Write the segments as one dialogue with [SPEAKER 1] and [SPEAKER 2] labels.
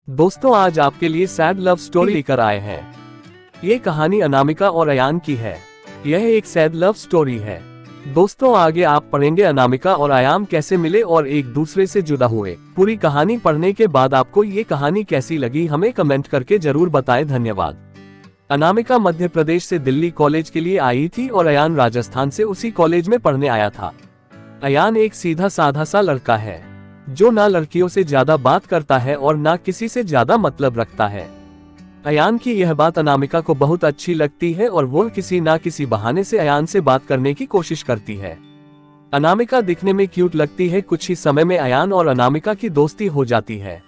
[SPEAKER 1] दोस्तों आज आपके लिए सैड लव स्टोरी लेकर आए हैं। ये कहानी अनामिका और अयान की है। यह एक सैड लव स्टोरी है। दोस्तों आगे आप पढ़ेंगे अनामिका और अयान कैसे मिले और एक दूसरे से जुदा हुए। पूरी कहानी पढ़ने के बाद आपको ये कहानी कैसी लगी हमें कमेंट करके जरूर बताएं। धन्यवाद। अनामिका मध्य प्रदेश से दिल्ली कॉलेज के लिए आई थी और अयान राजस्थान से उसी कॉलेज में पढ़ने आया था। अयान एक सीधा साधा सा लड़का है जो ना लड़कियों से ज्यादा बात करता है और ना किसी से ज्यादा मतलब रखता है। अयान की यह बात अनामिका को बहुत अच्छी लगती है और वो किसी ना किसी बहाने से अयान से बात करने की कोशिश करती है। अनामिका दिखने में क्यूट लगती है। कुछ ही समय में अयान और अनामिका की दोस्ती हो जाती है।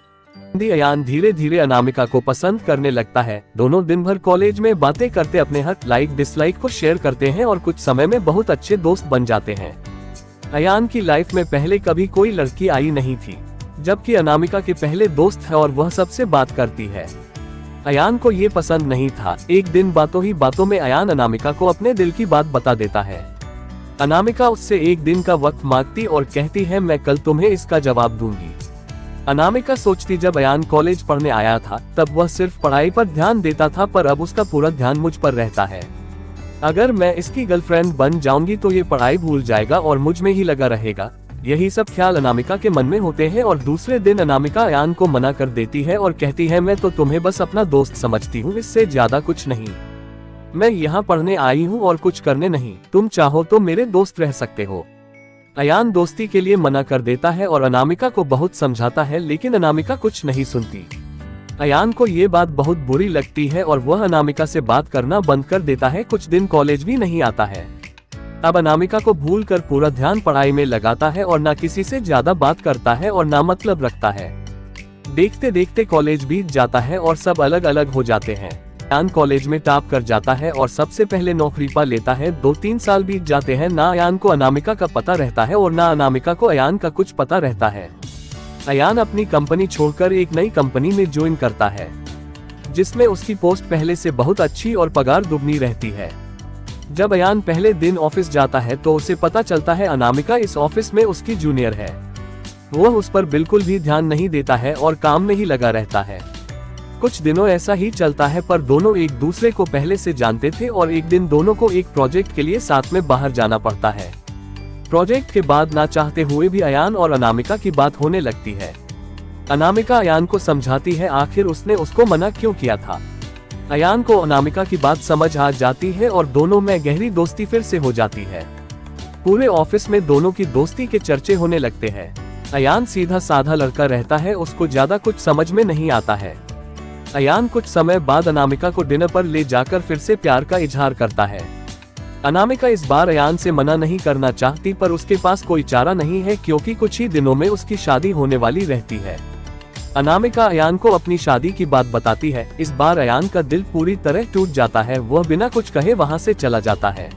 [SPEAKER 1] अयान धीरे धीरे अनामिका को पसंद करने लगता है। दोनों दिन भर कॉलेज में बातें करते अपने हक लाइक डिसलाइक को शेयर करते हैं और कुछ समय में बहुत अच्छे दोस्त बन जाते हैं। अयान की लाइफ में पहले कभी कोई लड़की आई नहीं थी, जबकि अनामिका के पहले दोस्त है और वह सबसे बात करती है। अयान को ये पसंद नहीं था। एक दिन बातों ही बातों में अयान अनामिका को अपने दिल की बात बता देता है। अनामिका उससे एक दिन का वक्त मांगती और कहती है मैं कल तुम्हें इसका जवाब दूंगी। अनामिका सोचती जब अयान कॉलेज पढ़ने आया था तब वह सिर्फ पढ़ाई पर ध्यान देता था, पर अब उसका पूरा ध्यान मुझ पर रहता है। अगर मैं इसकी गर्लफ्रेंड बन जाऊंगी तो ये पढ़ाई भूल जाएगा और मुझ में ही लगा रहेगा। यही सब ख्याल अनामिका के मन में होते हैं और दूसरे दिन अनामिका अयान को मना कर देती है और कहती है मैं तो तुम्हें बस अपना दोस्त समझती हूँ, इससे ज्यादा कुछ नहीं। मैं यहाँ पढ़ने आई हूँ और कुछ करने नहीं। तुम चाहो तो मेरे दोस्त रह सकते हो। अयान दोस्ती के लिए मना कर देता है और अनामिका को बहुत समझाता है, लेकिन अनामिका कुछ नहीं सुनती। अयान को ये बात बहुत बुरी लगती है और वह अनामिका से बात करना बंद कर देता है। कुछ दिन कॉलेज भी नहीं आता है। अब अनामिका को भूलकर पूरा ध्यान पढ़ाई में लगाता है और ना किसी से ज्यादा बात करता है और ना मतलब रखता है। देखते देखते कॉलेज बीत जाता है और सब अलग अलग हो जाते हैं। अयान कॉलेज में टॉप कर जाता है और सबसे पहले नौकरी पा लेता है। 2-3 साल बीत जाते हैं। ना अयान को अनामिका का पता रहता है और ना अनामिका को अयान का कुछ पता रहता है। अयान अपनी कंपनी छोड़कर एक नई कंपनी में ज्वाइन करता है, जिसमें उसकी पोस्ट पहले से बहुत अच्छी और पगार दुगनी रहती है। जब अयान पहले दिन ऑफिस जाता है तो उसे पता चलता है अनामिका इस ऑफिस में उसकी जूनियर है। वह उस पर बिल्कुल भी ध्यान नहीं देता है और काम में ही लगा रहता है। कुछ दिनों ऐसा ही चलता है, पर दोनों एक दूसरे को पहले से जानते थे और एक दिन दोनों को एक प्रोजेक्ट के लिए साथ में बाहर जाना पड़ता है। प्रोजेक्ट के बाद ना चाहते हुए भी अयान और अनामिका की बात होने लगती है। अनामिका अयान को समझाती है आखिर उसने उसको मना क्यों किया था। अयान को अनामिका की बात समझ आ जाती है और दोनों में गहरी दोस्ती फिर से हो जाती है। पूरे ऑफिस में दोनों की दोस्ती के चर्चे होने लगते हैं। अयान सीधा साधा लड़का रहता है, उसको ज्यादा कुछ समझ में नहीं आता है। अयान कुछ समय बाद अनामिका को डिनर पर ले जाकर फिर से प्यार का इजहार करता है। अनामिका इस बार अयान से मना नहीं करना चाहती, पर उसके पास कोई चारा नहीं है क्योंकि कुछ ही दिनों में उसकी शादी होने वाली रहती है। अनामिका अयान को अपनी शादी की बात बताती है। इस बार अयान का दिल पूरी तरह टूट जाता है। वह बिना कुछ कहे वहां से चला जाता है।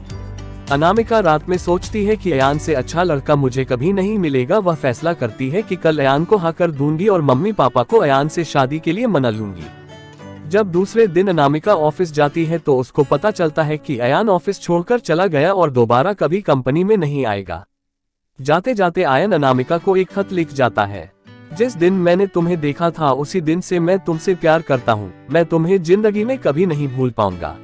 [SPEAKER 1] अनामिका रात में सोचती है कि अयान से अच्छा लड़का मुझे कभी नहीं मिलेगा। वह फैसला करती है कि कल अयान को हाँ कर दूंगी और मम्मी पापा को अयान से शादी के लिए मना लूंगी। जब दूसरे दिन अनामिका ऑफिस जाती है तो उसको पता चलता है कि अयान ऑफिस छोड़कर चला गया और दोबारा कभी कंपनी में नहीं आएगा। जाते जाते अयान अनामिका को एक खत लिख जाता है। जिस दिन मैंने तुम्हें देखा था उसी दिन से मैं तुमसे प्यार करता हूँ। मैं तुम्हें जिंदगी में कभी नहीं भूल पाऊंगा।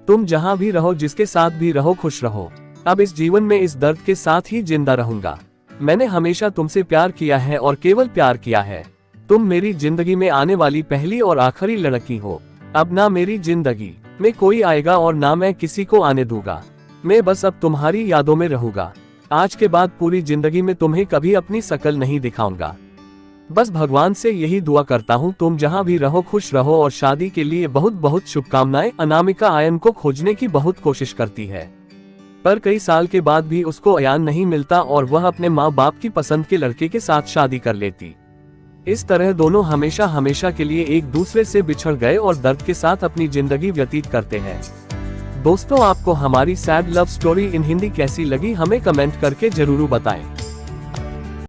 [SPEAKER 1] तुम जहाँ भी रहो, जिसके साथ भी रहो, खुश रहो। अब इस जीवन में इस दर्द के साथ ही जिंदा रहूंगा। मैंने हमेशा तुमसे प्यार किया है और केवल प्यार किया है। तुम मेरी जिंदगी में आने वाली पहली और आखिरी लड़की हो। अब ना मेरी जिंदगी में कोई आएगा और ना मैं किसी को आने दूंगा। मैं बस अब तुम्हारी यादों में रहूंगा। आज के बाद पूरी जिंदगी में तुम्हें कभी अपनी शक्ल नहीं दिखाऊंगा। बस भगवान से यही दुआ करता हूँ तुम जहाँ भी रहो खुश रहो और शादी के लिए बहुत बहुत शुभकामनाएं। अनामिका अयान को खोजने की बहुत कोशिश करती है, पर कई साल के बाद भी उसको अयान नहीं मिलता और वह अपने माँ बाप की पसंद के लड़के के साथ शादी कर लेती। इस तरह दोनों हमेशा हमेशा के लिए एक दूसरे से बिछड़ गए और दर्द के साथ अपनी जिंदगी व्यतीत करते हैं। दोस्तों आपको हमारी sad love story in Hindi कैसी लगी हमें कमेंट करके जरूर बताएं।